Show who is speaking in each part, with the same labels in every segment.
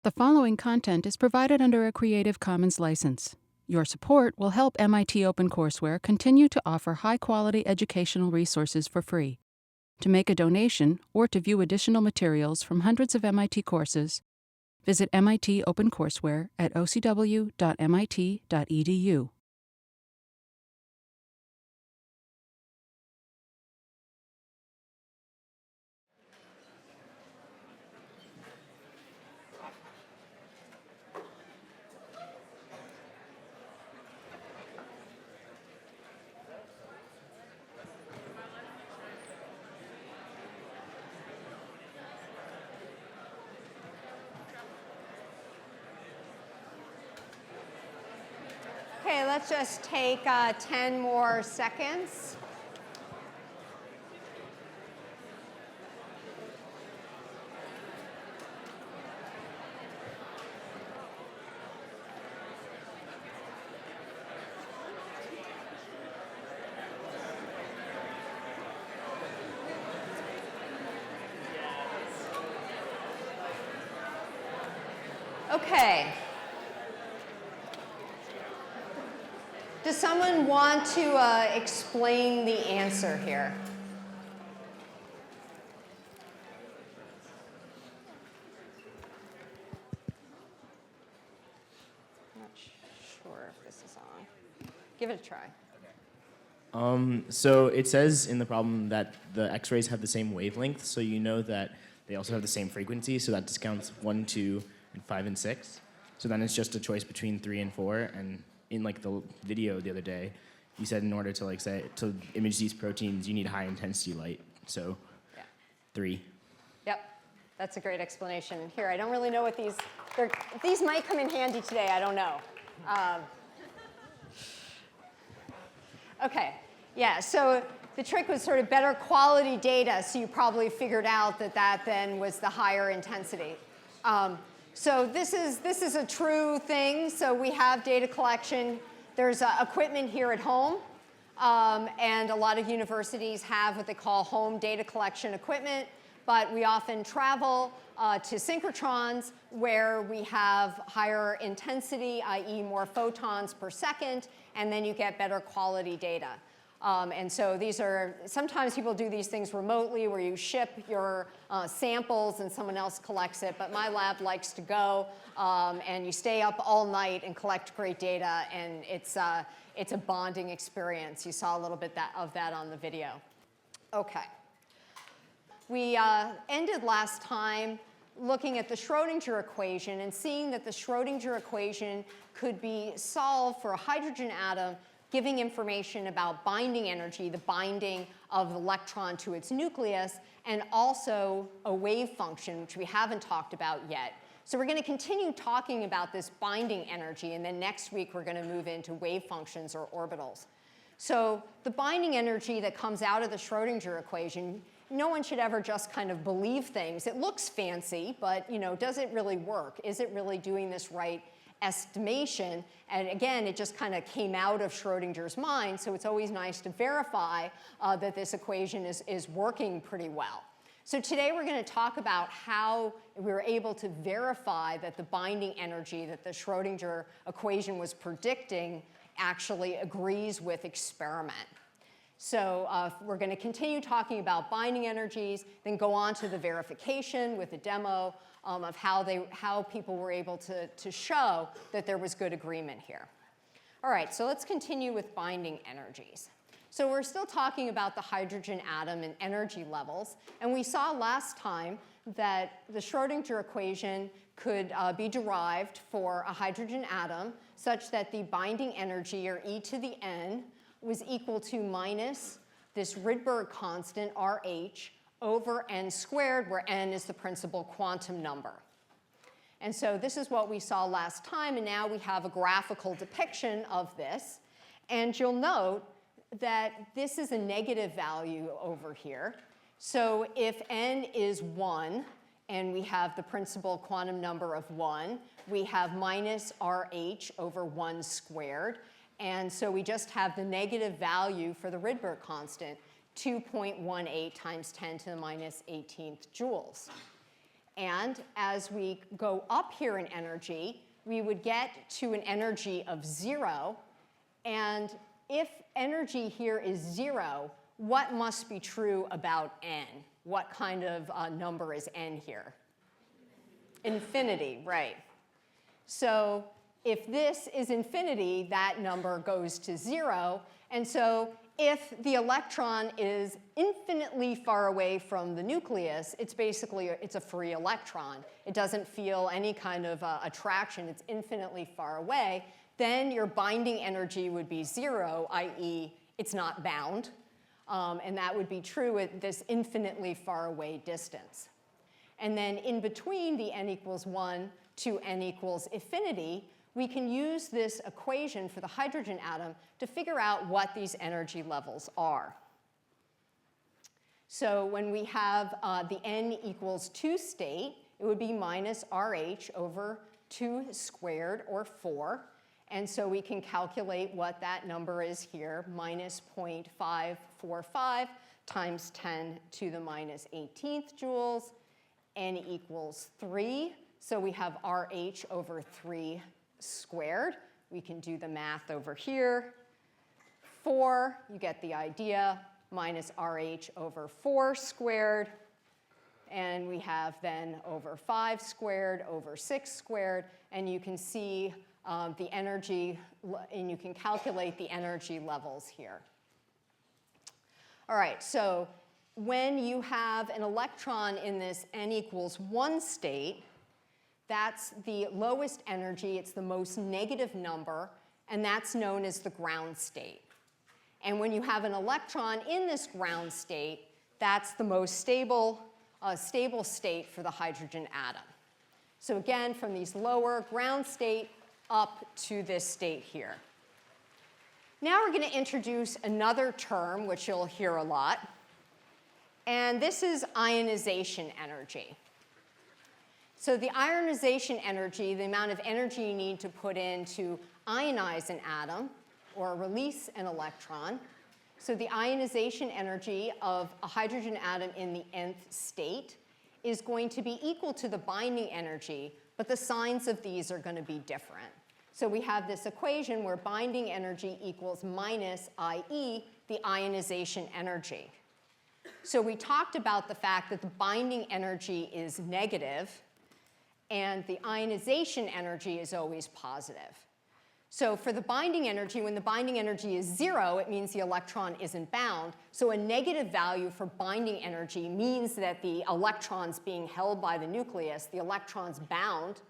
Speaker 1: The following content is provided under a Creative Commons license. Your support will help MIT OpenCourseware continue to offer high-quality educational resources for free. To make a donation or to view additional materials from hundreds of MIT courses, visit MIT OpenCourseware at ocw.mit.edu.
Speaker 2: Okay, let's just take 10 more seconds. Okay. Does someone want to explain the answer here? I'm not sure if this is on. Give it a try.
Speaker 3: So it says in the problem that the X-rays have the same wavelength, so you know that they also have the same frequency, so that discounts 1, 2, and 5, and 6. So then it's just a choice between 3 and 4, and in like the video the other day, you said in order to like say to image these proteins, you need high intensity light. So
Speaker 2: Yeah.
Speaker 3: 3.
Speaker 2: Yep, that's a great explanation. Here, I don't really know what these might come in handy today, I don't know. Okay, yeah, so the trick was sort of better quality data, so you probably figured out that that then was the higher intensity. So this is a true thing. So we have data collection. There's equipment here at home, and a lot of universities have what they call home data collection equipment, but we often travel to synchrotrons where we have higher intensity, i.e. more photons per second, and then you get better quality data. And so these are, sometimes people do these things remotely where you ship your samples and someone else collects it, but my lab likes to go and you stay up all night and collect great data, and it's a bonding experience. You saw a little bit of that on the video. Okay. We ended last time looking at the Schrodinger equation and seeing that the Schrodinger equation could be solved for a hydrogen atom, giving information about binding energy, the binding of the electron to its nucleus, and also a wave function, which we haven't talked about yet. So we're going to continue talking about this binding energy, and then next week we're going to move into wave functions or orbitals. So the binding energy that comes out of the Schrodinger equation, no one should ever just kind of believe things. It looks fancy, but does it really work? Is it really doing this right estimation? And again, it just kind of came out of Schrodinger's mind, so it's always nice to verify that this equation is working pretty well. So today we're going to talk about how we were able to verify that the binding energy that the Schrodinger equation was predicting actually agrees with experiment. So we're going to continue talking about binding energies, then go on to the verification with a demo of how people were able to show that there was good agreement here. All right, so let's continue with binding energies. So we're still talking about the hydrogen atom and energy levels. And we saw last time that the Schrodinger equation could be derived for a hydrogen atom such that the binding energy, or E to the n, was equal to minus this Rydberg constant, RH, over n squared, where n is the principal quantum number. And so this is what we saw last time, and now we have a graphical depiction of this. And you'll note that this is a negative value over here. So if n is 1, and we have the principal quantum number of 1, we have minus RH over 1 squared. And so we just have the negative value for the Rydberg constant, 2.18 times 10 to the minus 18th joules. And as we go up here in energy, we would get to an energy of 0. And if energy here is 0, what must be true about n? What kind of number is n here? Infinity, right. So if this is infinity, that number goes to 0. And so if the electron is infinitely far away from the nucleus, it's a free electron. It doesn't feel any kind of attraction. It's infinitely far away. Then your binding energy would be 0, i.e. it's not bound. And that would be true at this infinitely far away distance. And then in between the n equals 1 to n equals infinity, we can use this equation for the hydrogen atom to figure out what these energy levels are. So when we have the n equals 2 state, it would be minus RH over 2 squared, or 4. And so we can calculate what that number is here, minus 0.545 times 10 to the minus 18th joules. N equals 3. So we have RH over 3 squared. We can do the math over here. 4, you get the idea, minus RH over 4 squared. And we have then over 5 squared over 6 squared. And you can see the energy, and you can calculate the energy levels here. All right, so when you have an electron in this n equals 1 state, that's the lowest energy. It's the most negative number, and that's known as the ground state. And when you have an electron in this ground state, that's the most stable state for the hydrogen atom. So again, from these lower ground state up to this state here. Now we're going to introduce another term, which you'll hear a lot. And this is ionization energy. So the ionization energy, the amount of energy you need to put in to ionize an atom or release an electron. So the ionization energy of a hydrogen atom in the nth state is going to be equal to the binding energy, but the signs of these are going to be different. So we have this equation where binding energy equals minus, i.e., the ionization energy. So we talked about the fact that the binding energy is negative, and the ionization energy is always positive. So for the binding energy, when the binding energy is 0, it means the electron isn't bound. So a negative value for binding energy means that the electron's being held by the nucleus, the electron's bound.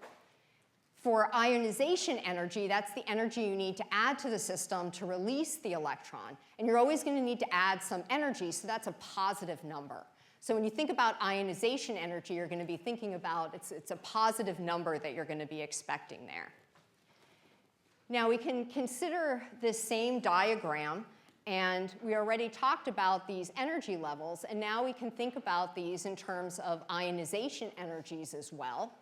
Speaker 2: For ionization energy, that's the energy you need to add to the system to release the electron. And you're always going to need to add some energy, so that's a positive number. So when you think about ionization energy, you're going to be thinking about it's a positive number that you're going to be expecting there. Now we can consider this same diagram, and we already talked about these energy levels, and now we can think about these in terms of ionization energies as well.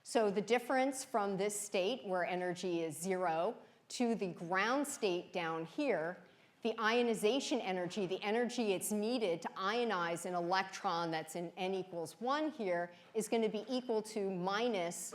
Speaker 2: So the difference from this state where energy is 0 to the ground state down here, the ionization energy, the energy it's needed to ionize an electron that's in n equals 1 here, is going to be equal to minus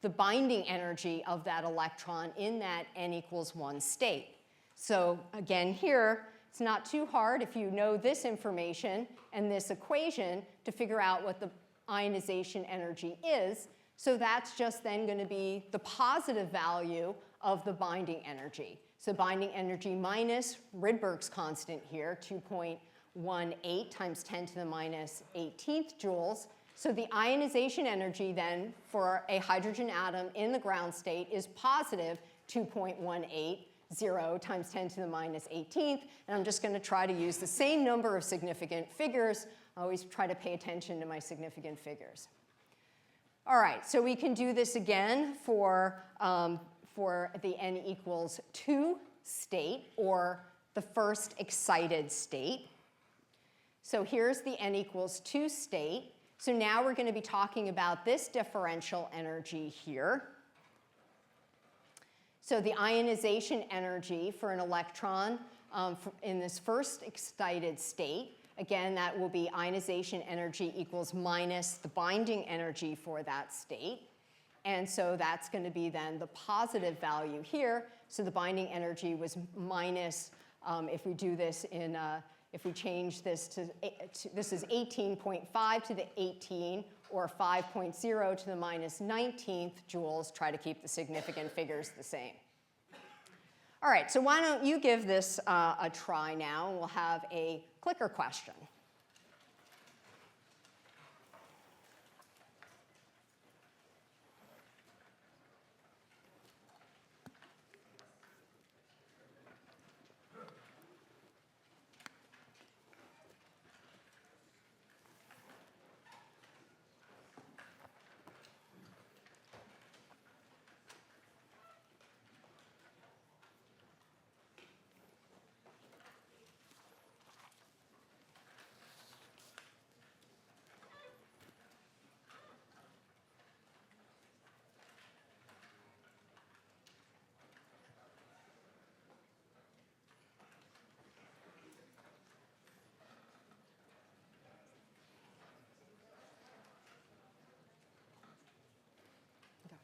Speaker 2: the binding energy of that electron in that n equals 1 state. So again here, it's not too hard if you know this information and this equation to figure out what the ionization energy is. So that's just then going to be the positive value of the binding energy. So binding energy minus Rydberg's constant here, 2.18 times 10 to the minus 18th joules. So the ionization energy then for a hydrogen atom in the ground state is positive 2.180 times 10 to the minus 18th. And I'm just going to try to use the same number of significant figures. I always try to pay attention to my significant figures. All right, so we can do this again for the n equals 2 state, or the first excited state. So here's the n equals 2 state. So now we're going to be talking about this differential energy here. So the ionization energy for an electron in this first excited state, Again, that will be ionization energy equals minus the binding energy for that state. And so that's going to be then the positive value here. So the binding energy was minus, if we do this in, if we change this to this is 18.5 to the 18, or 5.0 to the minus 19th joules. Try to keep the significant figures the same. All right, so why don't you give this a try now, and we'll have a clicker question.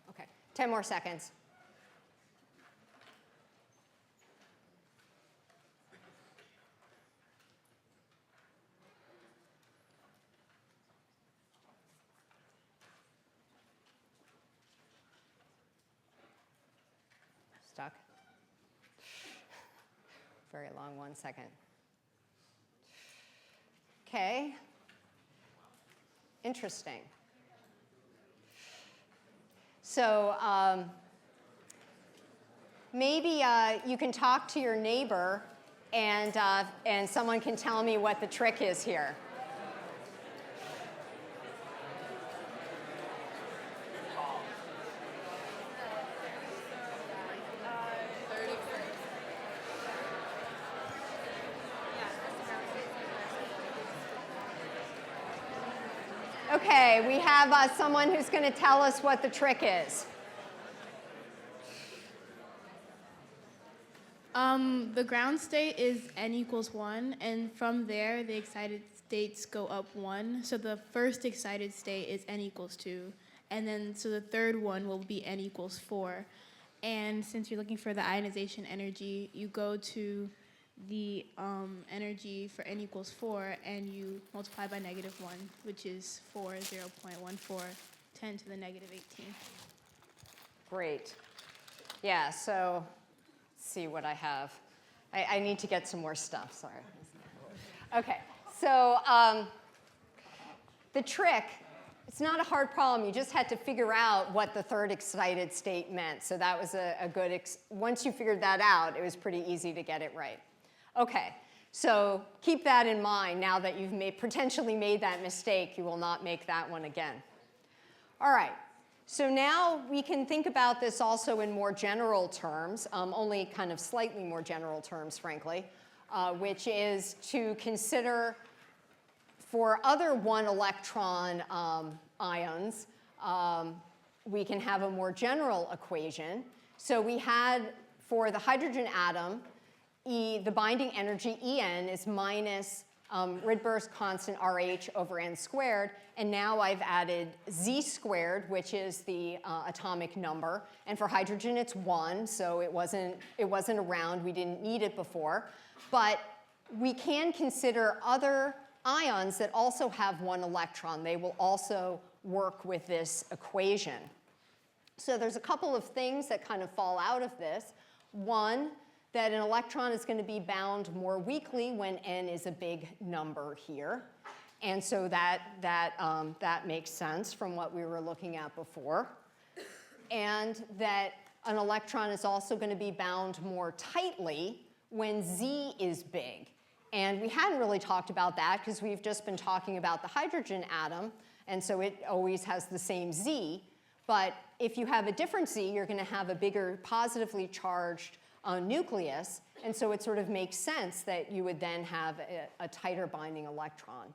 Speaker 2: Okay, 10 more seconds. Stuck? Very long, 1 second. Okay. Interesting. So maybe you can talk to your neighbor, and someone can tell me what the trick is here. Okay, we have someone who's going to tell us what the trick is.
Speaker 4: The ground state is n equals 1, and from there, the excited states go up 1. So the first excited state is n equals 2, and then so the third one will be n equals 4. And since you're looking for the ionization energy, you go to the energy for n equals 4, and you multiply by -1, which is 0.14, 10 to the -18.
Speaker 2: Great. Yeah, so let's see what I have. I need to get some more stuff, sorry. Okay, so the trick, it's not a hard problem. You just had to figure out what the third excited state meant. So that was a good, once you figured that out, it was pretty easy to get it right. Okay, so keep that in mind. Now that you've potentially made that mistake, you will not make that one again. All right, so now we can think about this also in more general terms, only kind of slightly more general terms, frankly, which is to consider for other one-electron ions, we can have a more general equation. So we had, for the hydrogen atom, the binding energy, En, is minus Rydberg's constant RH over n squared. And now I've added Z squared, which is the atomic number. And for hydrogen, it's 1. So it wasn't around. We didn't need it before. But we can consider other ions that also have 1 electron. They will also work with this equation. So there's a couple of things that kind of fall out of this. One, that an electron is going to be bound more weakly when n is a big number here. And so that makes sense from what we were looking at before. And that an electron is also going to be bound more tightly when Z is big. And we hadn't really talked about that because we've just been talking about the hydrogen atom, and so it always has the same Z. But if you have a different Z, you're going to have a bigger positively charged nucleus, and so it sort of makes sense that you would then have a tighter binding electron.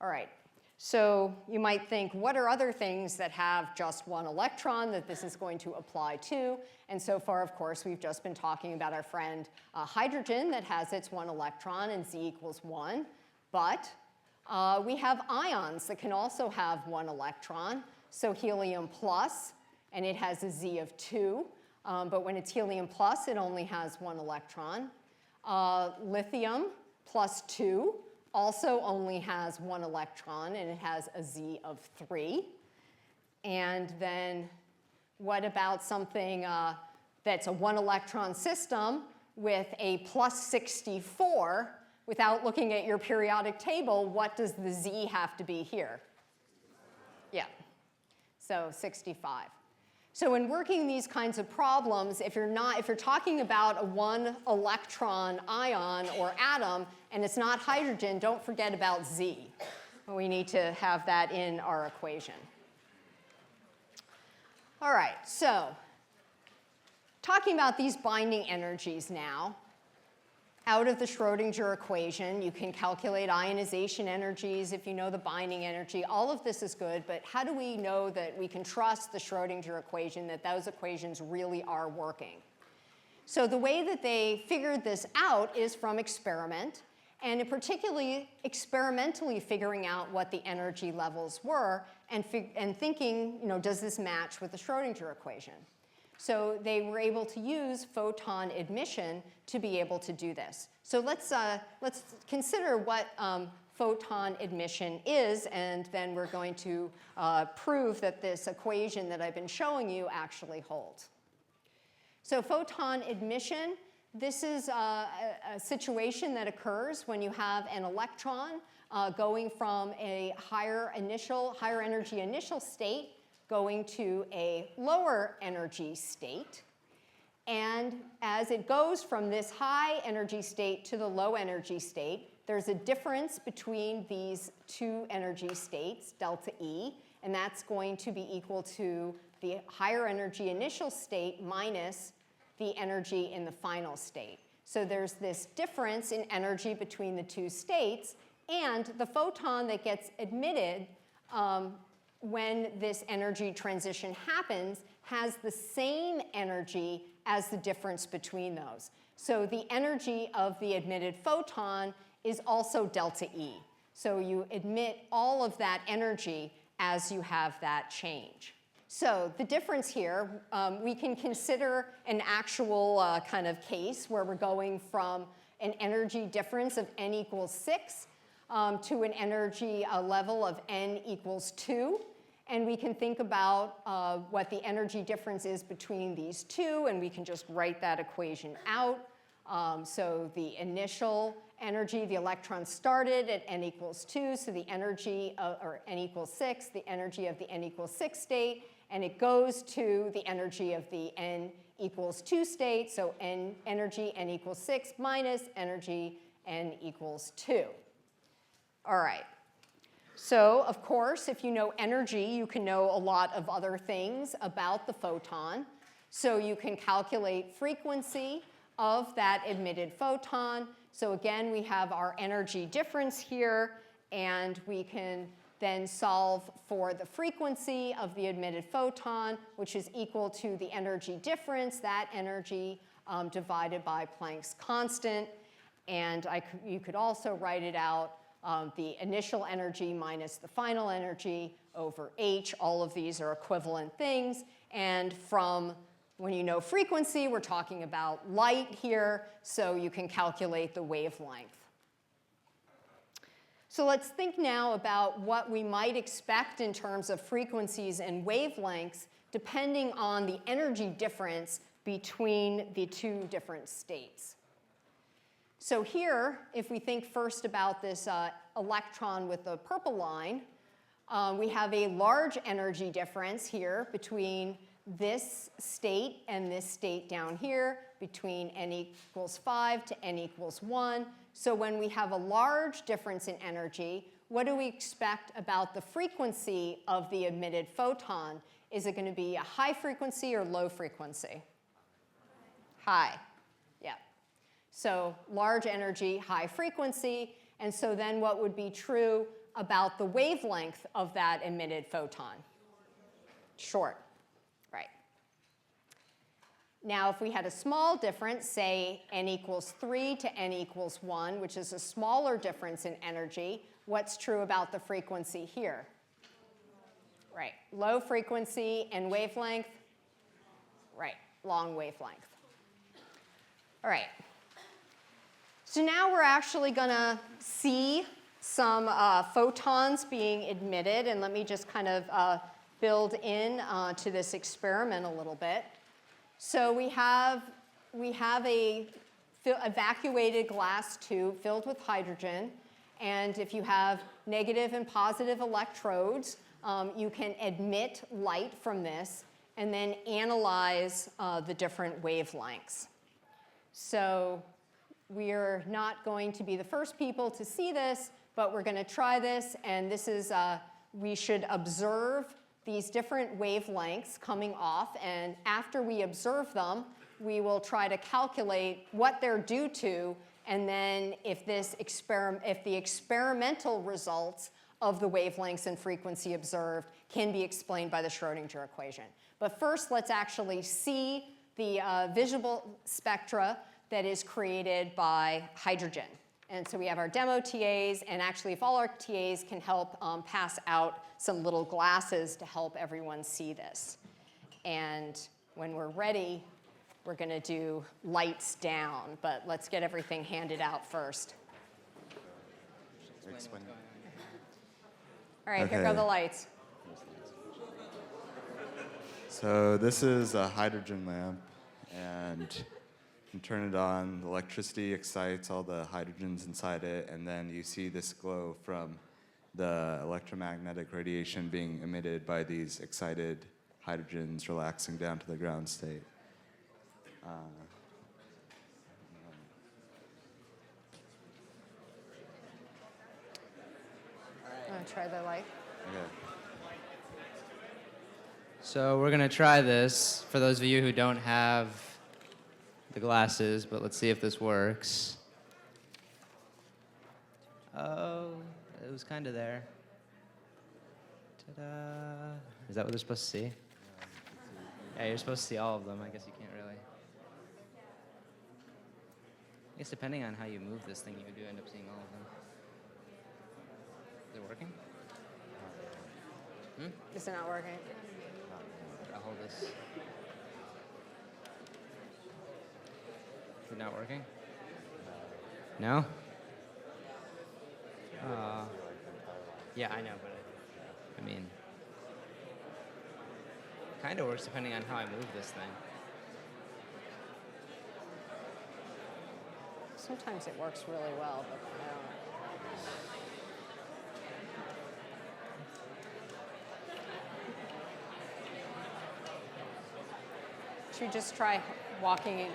Speaker 2: All right, so you might think, what are other things that have just 1 electron that this is going to apply to? And so far, of course, we've just been talking about our friend hydrogen that has its 1 electron and Z equals 1. But we have ions that can also have one electron. So helium plus, and it has a Z of 2. But when it's helium plus, it only has one electron. Lithium plus 2 also only has one electron, and it has a Z of 3. And then what about something that's a one electron system with a plus 64? Without looking at your periodic table, what does the Z have to be here? Yeah, so 65. So in working these kinds of problems, if you're talking about a one electron ion or atom and it's not hydrogen, don't forget about Z. We need to have that in our equation. All right, so talking about these binding energies now, out of the Schrodinger equation, you can calculate ionization energies if you know the binding energy. All of this is good, but how do we know that we can trust the Schrodinger equation, that those equations really are working? So the way that they figured this out is from experiment, and particularly experimentally figuring out what the energy levels were and thinking, does this match with the Schrodinger equation? So they were able to use photon emission to be able to do this. So let's consider what photon emission is, and then we're going to prove that this equation that I've been showing you actually holds. So photon emission, this is a situation that occurs when you have an electron going from a higher energy initial state going to a lower energy state. And as it goes from this high energy state to the low energy state, there's a difference between these two energy states, delta E, and that's going to be equal to the higher energy initial state minus the energy in the final state. So there's this difference in energy between the two states, and the photon that gets emitted when this energy transition happens has the same energy as the difference between those. So the energy of the emitted photon is also delta E. So you emit all of that energy as you have that change. So the difference here, we can consider an actual kind of case where we're going from an energy difference of n equals 6 to an energy level of n equals 2. And we can think about what the energy difference is between these two, and we can just write that equation out. So the initial energy, the electron started at n equals 2, so the energy or n equals 6, the energy of the n equals 6 state, and it goes to the energy of the n equals 2 state, so energy n equals 6 minus energy n equals 2. All right. So, of course, if you know energy, you can know a lot of other things about the photon. So you can calculate frequency of that emitted photon. So again, we have our energy difference here, and we can then solve for the frequency of the emitted photon, which is equal to the energy difference, that energy divided by Planck's constant. And you could also write it out, the initial energy minus the final energy over h. All of these are equivalent things. And from when you know frequency, we're talking about light here, so you can calculate the wavelength. So let's think now about what we might expect in terms of frequencies and wavelengths depending on the energy difference between the two different states. So here, if we think first about this electron with the purple line, we have a large energy difference here between this state and this state down here, between n equals 5 to n equals 1. So when we have a large difference in energy, what do we expect about the frequency of the emitted photon? Is it going to be a high frequency or low frequency? High. Yeah. So large energy, high frequency. And so then what would be true about the wavelength of that emitted photon? Short. Right. Now, if we had a small difference, say n equals 3 to n equals 1, which is a smaller difference in energy, what's true about the frequency here? Right, low frequency and wavelength. Right, long wavelength. All right. So now we're actually going to see some photons being emitted, and let me just kind of build in to this experiment a little bit. So we have a evacuated glass tube filled with hydrogen, and if you have negative and positive electrodes, you can emit light from this and then analyze the different wavelengths. So we're not going to be the first people to see this, but we're going to try this, and this is, we should observe these different wavelengths coming off, and after we observe them, we will try to calculate what they're due to, and then if the experimental results of the wavelengths and frequency observed can be explained by the Schrodinger equation. But first, let's actually see the visible spectra that is created by hydrogen. And so we have our demo TAs, and actually if all our TAs can help pass out some little glasses to help everyone see this. And when we're ready, we're going to do lights down, but let's get everything handed out first. All right, Here go the lights.
Speaker 5: So this is a hydrogen lamp, and you turn it on, the electricity excites all the hydrogens inside it, and then you see this glow from the electromagnetic radiation being emitted by these excited hydrogens relaxing down to the ground state.
Speaker 2: Want to try the light?
Speaker 5: Okay.
Speaker 6: So we're going to try this for those of you who don't have the glasses, but let's see if this works. Oh, it was kind of there. Ta-da. Is that what they're supposed to see? Yeah, you're supposed to see all of them. I guess you can't really. I guess depending on how you move this thing, you do end up seeing all of them. Is it working?
Speaker 2: Is it not working?
Speaker 6: I'll hold this. Is it not working? No? Yeah, I know, but I mean, kind of works depending on how I move this thing.
Speaker 2: Sometimes it works really well, but I don't. Should we just try walking in?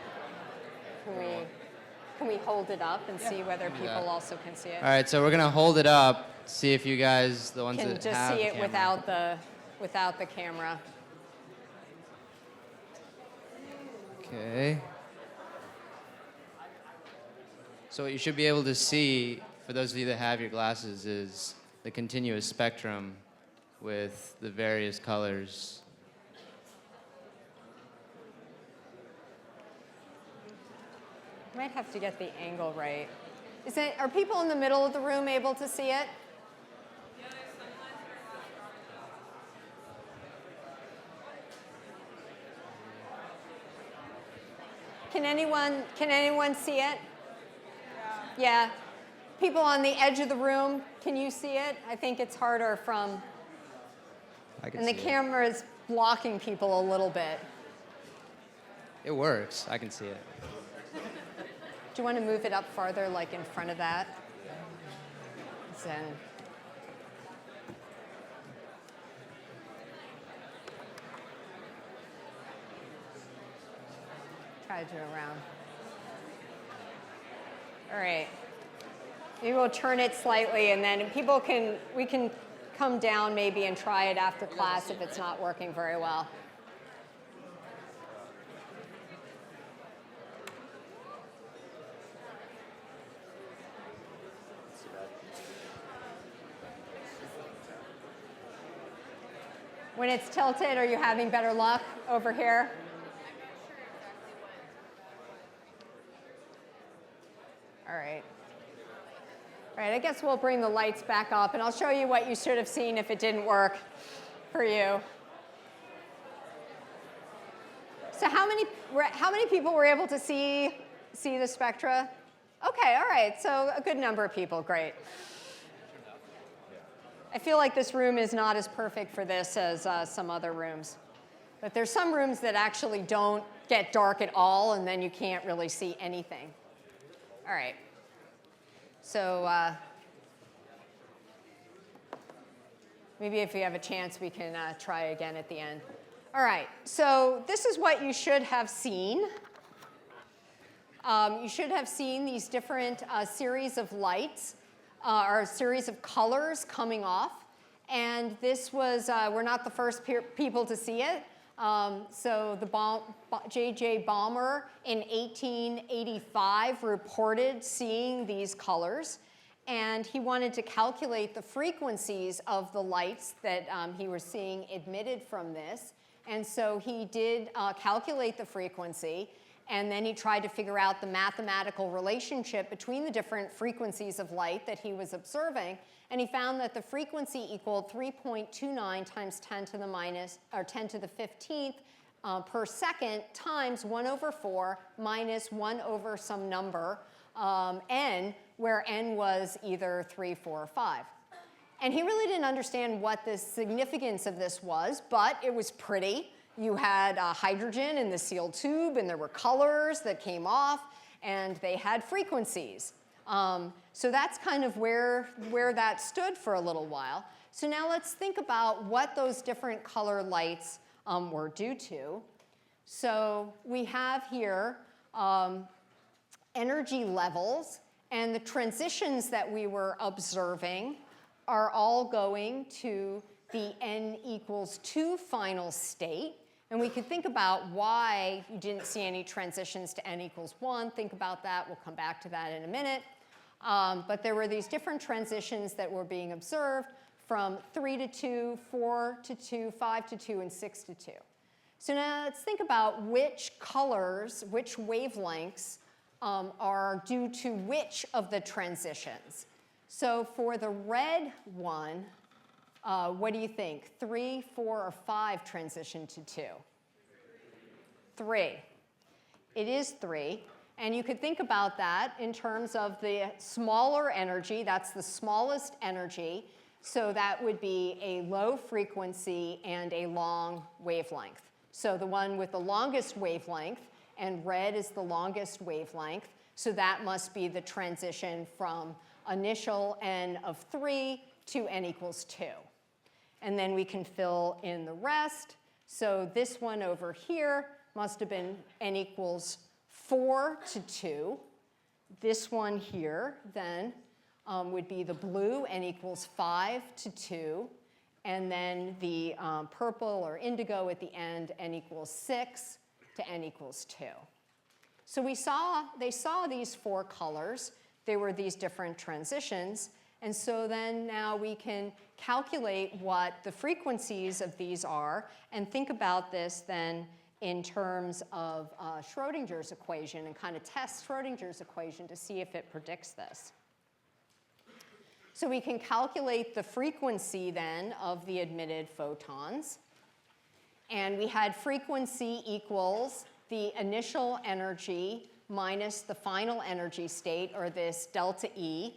Speaker 2: Can we hold it up and see whether people also can see it?
Speaker 6: All right, so we're gonna hold it up, see if you guys, the ones
Speaker 2: Can
Speaker 6: that
Speaker 2: just
Speaker 6: have
Speaker 2: see
Speaker 6: the
Speaker 2: it
Speaker 6: camera.
Speaker 2: without the camera.
Speaker 6: Okay. So what you should be able to see, for those of you that have your glasses, is the continuous spectrum with the various colors.
Speaker 2: Might have to get the angle right. Are people in the middle of the room able to see it? Can anyone see it? Yeah. People on the edge of the room, can you see it? I think it's harder from,
Speaker 6: I can
Speaker 2: and
Speaker 6: see
Speaker 2: the camera is blocking people a little bit.
Speaker 6: It works. I can see it.
Speaker 2: Do you want to move it up farther, like in front of that? Then. Try to do it around. All right. Maybe we'll turn it slightly, and then we can come down maybe and try it after class if it's not working very well. When it's tilted, are you having better luck over here? All right. All right, I guess we'll bring the lights back up, and I'll show you what you should have seen if it didn't work for you. So how many people were able to see the spectra? Okay, all right, so a good number of people, great. I feel like this room is not as perfect for this as some other rooms. But there's some rooms that actually don't get dark at all, and then you can't really see anything. All right. So maybe if we have a chance, we can try again at the end. All right, so this is what you should have seen. You should have seen these different series of lights, or a series of colors coming off. And this was, we're not the first people to see it. So the J.J. Balmer in 1885 reported seeing these colors. And he wanted to calculate the frequencies of the lights that he was seeing emitted from this. And so he did calculate the frequency, and then he tried to figure out the mathematical relationship between the different frequencies of light that he was observing. And he found that the frequency equaled 3.29 times 10 to the 15th per second times 1 over 4 minus 1 over some number, n, where n was either 3, 4, or 5. And he really didn't understand what the significance of this was, but it was pretty. You had hydrogen in the sealed tube, and there were colors that came off, and they had frequencies. So that's kind of where that stood for a little while. So now let's think about what those different color lights were due to. So we have here energy levels, and the transitions that we were observing are all going to the n equals 2 final state. And we could think about why you didn't see any transitions to n equals 1. Think about that. We'll come back to that in a minute. But there were these different transitions that were being observed from 3 to 2, 4 to 2, 5 to 2, and 6 to 2. So now let's think about which colors, which wavelengths are due to which of the transitions. So for the red one, what do you think? 3, 4, or 5 transition to 2? 3. It is 3. And you could think about that in terms of the smaller energy. That's the smallest energy. So that would be a low frequency and a long wavelength. So the one with the longest wavelength, and red is the longest wavelength. So that must be the transition from initial n of 3 to n equals 2. And then we can fill in the rest. So this one over here must have been n equals 4 to 2. This one here then would be the blue, n equals 5 to 2. And then the purple or indigo at the end, n equals 6 to n equals 2. So they saw these 4 colors. There were these different transitions. And so then now we can calculate what the frequencies of these are and think about this then in terms of Schrodinger's equation and kind of test Schrodinger's equation to see if it predicts this. So we can calculate the frequency then of the emitted photons. And we had frequency equals the initial energy minus the final energy state, or this delta E,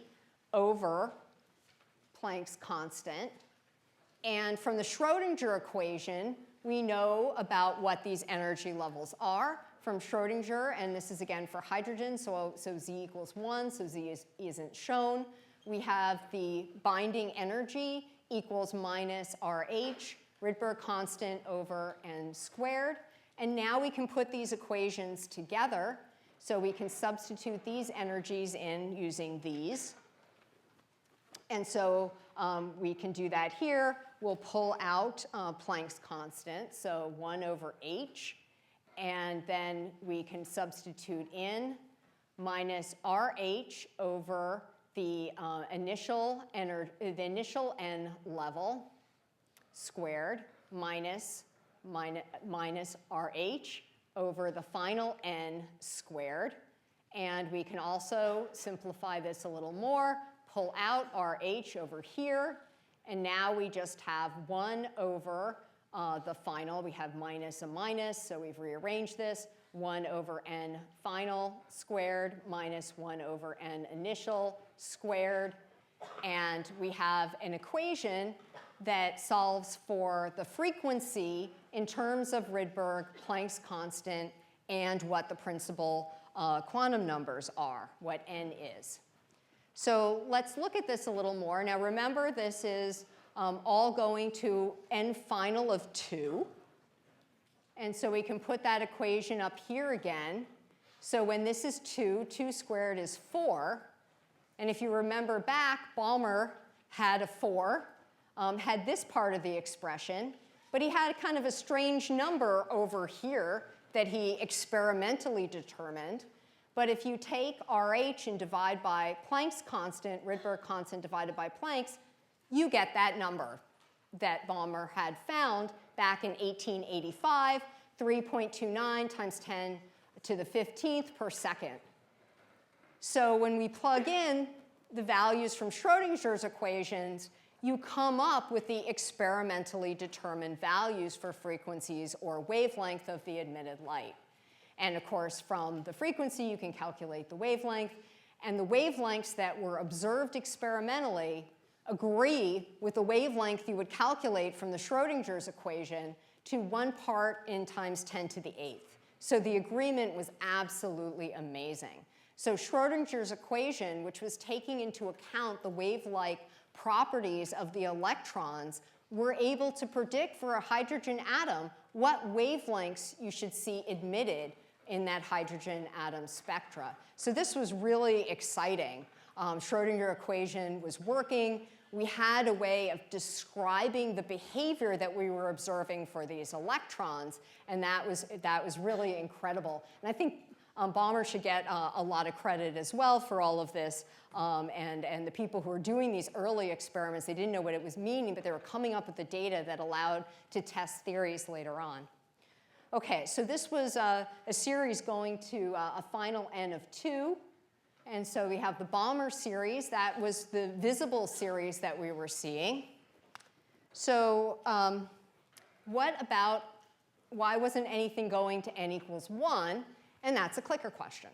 Speaker 2: over Planck's constant. And from the Schrodinger equation, we know about what these energy levels are from Schrodinger, and this is again for hydrogen, so Z equals 1, so Z isn't shown. We have the binding energy equals minus RH, Rydberg constant over n squared. And now we can put these equations together. So we can substitute these energies in using these. And so we can do that here. We'll pull out Planck's constant, so 1 over h. And then we can substitute in minus RH over the initial n level squared minus RH over the final n squared. And we can also simplify this a little more, pull out our h over here, and now we just have 1 over the final. We have minus a minus, so we've rearranged this. 1 over n final squared minus 1 over n initial squared. And we have an equation that solves for the frequency in terms of Rydberg, Planck's constant, and what the principal quantum numbers are, what n is. So let's look at this a little more. Now remember, this is all going to n final of 2. And so we can put that equation up here again. So when this is 2, 2 squared is 4. And if you remember back, Balmer had a 4, had this part of the expression, but he had kind of a strange number over here that he experimentally determined. But if you take RH and divide by Planck's constant, Rydberg constant divided by Planck's, you get that number that Balmer had found back in 1885, 3.29 times 10 to the 15th per second. So when we plug in the values from Schrodinger's equations, you come up with the experimentally determined values for frequencies or wavelength of the emitted light. And of course, from the frequency, you can calculate the wavelength. And the wavelengths that were observed experimentally agree with the wavelength you would calculate from the Schrodinger's equation to 1 part in times 10 to the 8th. So the agreement was absolutely amazing. So Schrodinger's equation, which was taking into account the wave-like properties of the electrons, were able to predict for a hydrogen atom what wavelengths you should see emitted in that hydrogen atom spectra. So this was really exciting. Schrodinger equation was working. We had a way of describing the behavior that we were observing for these electrons, and that was really incredible. And I think Balmer should get a lot of credit as well for all of this. And the people who were doing these early experiments, they didn't know what it was meaning, but they were coming up with the data that allowed to test theories later on. OK, so this was a series going to a final n of 2. And so we have the Balmer series. That was the visible series that we were seeing. So what about why wasn't anything going to n equals 1? And that's a clicker question.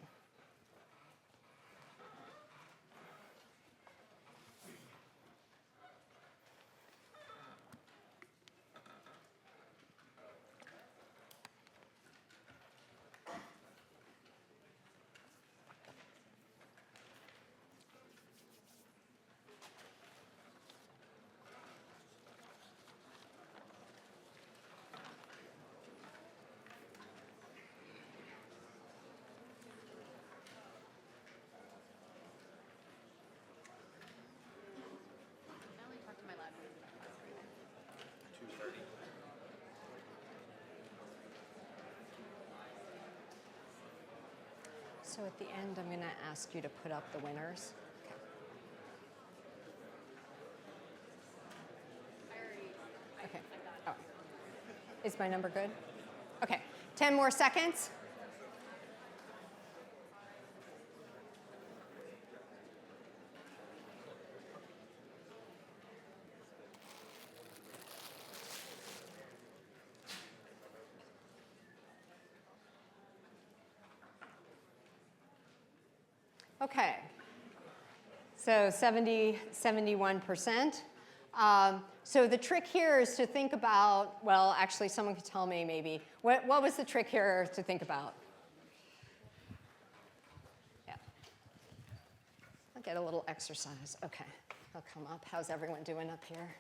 Speaker 2: So at the end, I'm going to ask you to put up the winners. Okay. Oh. Is my number good? OK. 10 more seconds. OK, so 71%. So the trick here is to think about, well, actually, someone could tell me maybe. What was the trick here to think about? Yeah. I'll get a little exercise. OK, I'll come up. How's everyone doing up here?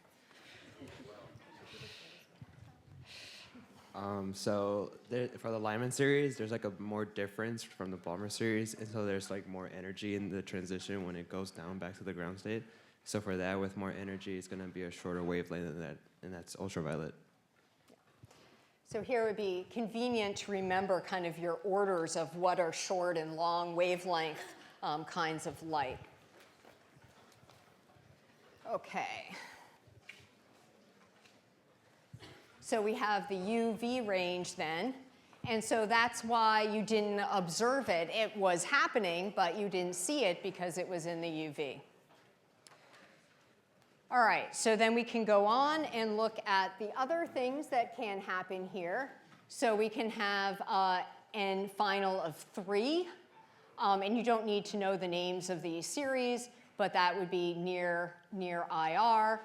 Speaker 7: So for the Lyman series, there's like a more difference from the Balmer series, and so there's like more energy in the transition when it goes down back to the ground state. So for that, with more energy, it's going to be a shorter wavelength than that, and that's ultraviolet.
Speaker 2: So here it would be convenient to remember kind of your orders of what are short and long wavelength kinds of light. Okay. So we have the UV range then. And so that's why you didn't observe it. It was happening, but you didn't see it because it was in the UV. All right, so then we can go on and look at the other things that can happen here. So we can have n final of 3. And you don't need to know the names of these series, but that would be near IR.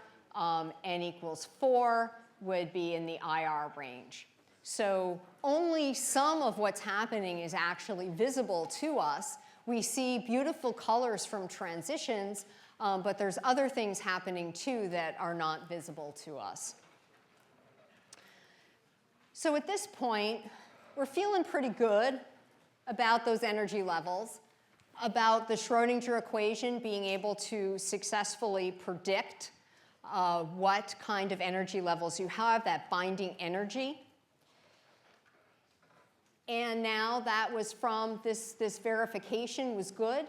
Speaker 2: N equals 4 would be in the IR range. So only some of what's happening is actually visible to us. We see beautiful colors from transitions, but there's other things happening too that are not visible to us. So at this point, we're feeling pretty good about those energy levels, about the Schrodinger equation being able to successfully predict what kind of energy levels you have, that binding energy. And now that was from this verification was good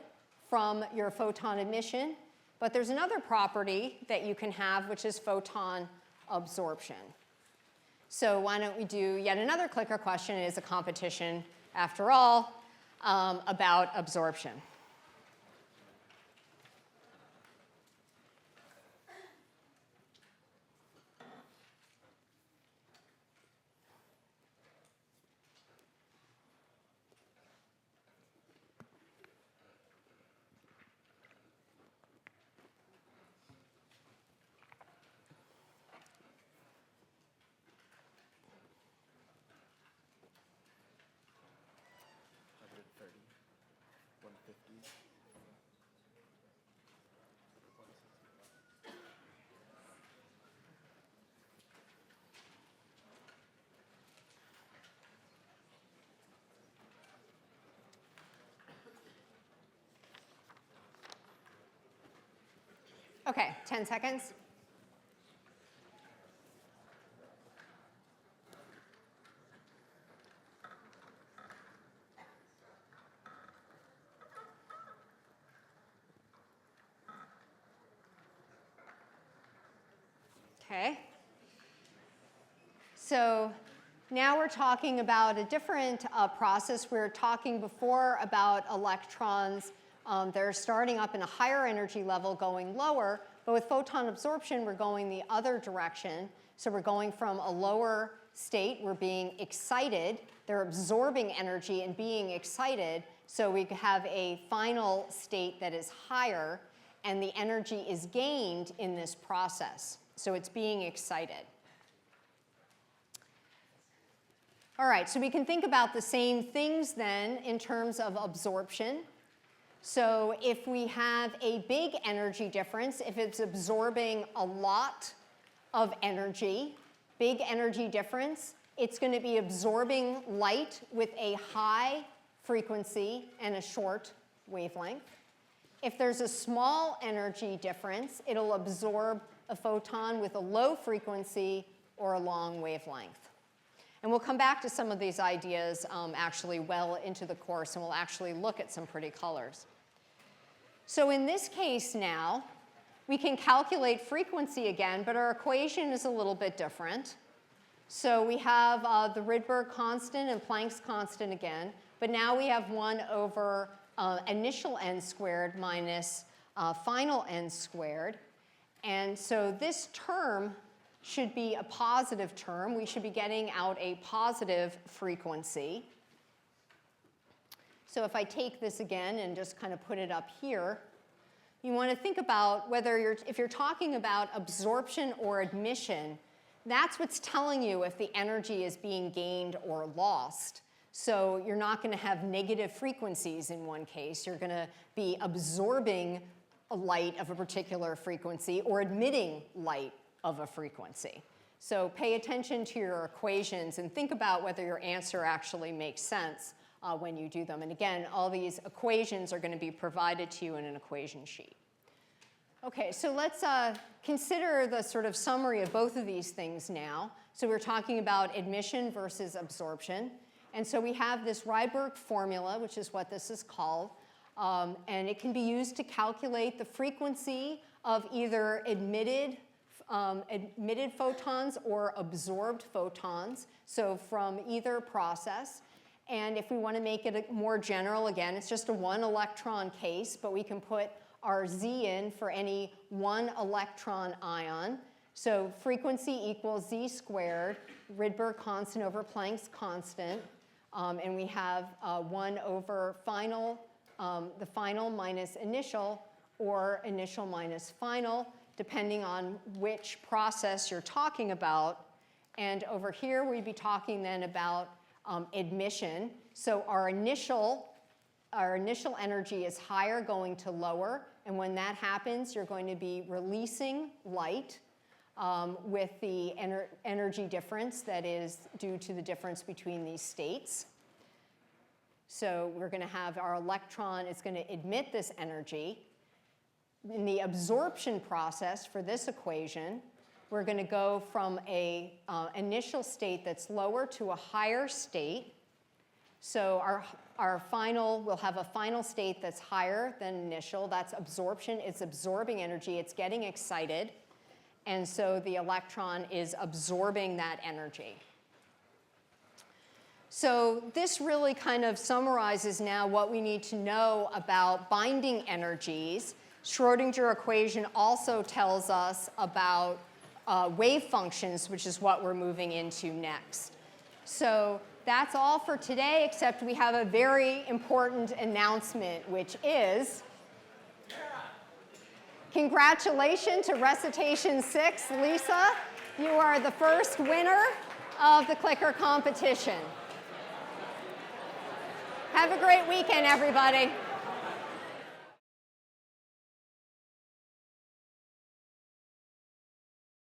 Speaker 2: from your photon emission. But there's another property that you can have, which is photon absorption. So why don't we do yet another clicker question? It is a competition, after all, about absorption. OK, 10 seconds. OK. So now we're talking about a different process. We were talking before about electrons. They're starting up in a higher energy level, going lower. But with photon absorption, we're going the other direction. So we're going from a lower state. We're being excited. They're absorbing energy and being excited. So we have a final state that is higher. And the energy is gained in this process. So it's being excited. All right, so we can think about the same things then in terms of absorption. So if we have a big energy difference, if it's absorbing a lot of energy, big energy difference, it's going to be absorbing light with a high frequency and a short wavelength. If there's a small energy difference, it'll absorb a photon with a low frequency or a long wavelength. And we'll come back to some of these ideas actually well into the course, and we'll actually look at some pretty colors. So in this case now, we can calculate frequency again, but our equation is a little bit different. So we have the Rydberg constant and Planck's constant again, but now we have 1 over initial n squared minus final n squared. And so this term should be a positive term. We should be getting out a positive frequency. So if I take this again and just kind of put it up here, you want to think about whether if you're talking about absorption or emission, that's what's telling you if the energy is being gained or lost. So you're not going to have negative frequencies in one case. You're going to be absorbing a light of a particular frequency or emitting light of a frequency. So pay attention to your equations and think about whether your answer actually makes sense when you do them. And again, all these equations are going to be provided to you in an equation sheet. OK, so let's consider the sort of summary of both of these things now. So we're talking about emission versus absorption. And so we have this Rydberg formula, which is what this is called. And it can be used to calculate the frequency of either emitted emitted photons or absorbed photons, so from either process. And if we want to make it more general, again, it's just a one-electron case, but we can put our Z in for any one-electron ion. So frequency equals Z squared, Rydberg constant over Planck's constant. And we have 1 over final, the final minus initial, or initial minus final, depending on which process you're talking about. And over here, we'd be talking then about emission. So our initial energy is higher going to lower. And when that happens, you're going to be releasing light with the energy difference that is due to the difference between these states. So we're going to have our electron is going to emit this energy. In the absorption process for this equation, we're going to go from an initial state that's lower to a higher state. So our final, we'll have a final state that's higher than initial. That's absorption. It's absorbing energy. It's getting excited. And so the electron is absorbing that energy. So this really kind of summarizes now what we need to know about binding energies. Schrodinger equation also tells us about wave functions, which is what we're moving into next. So that's all for today, except we have a very important announcement, which is congratulations to Recitation 6, Lisa. You are the first winner of the clicker competition. Have a great weekend, everybody.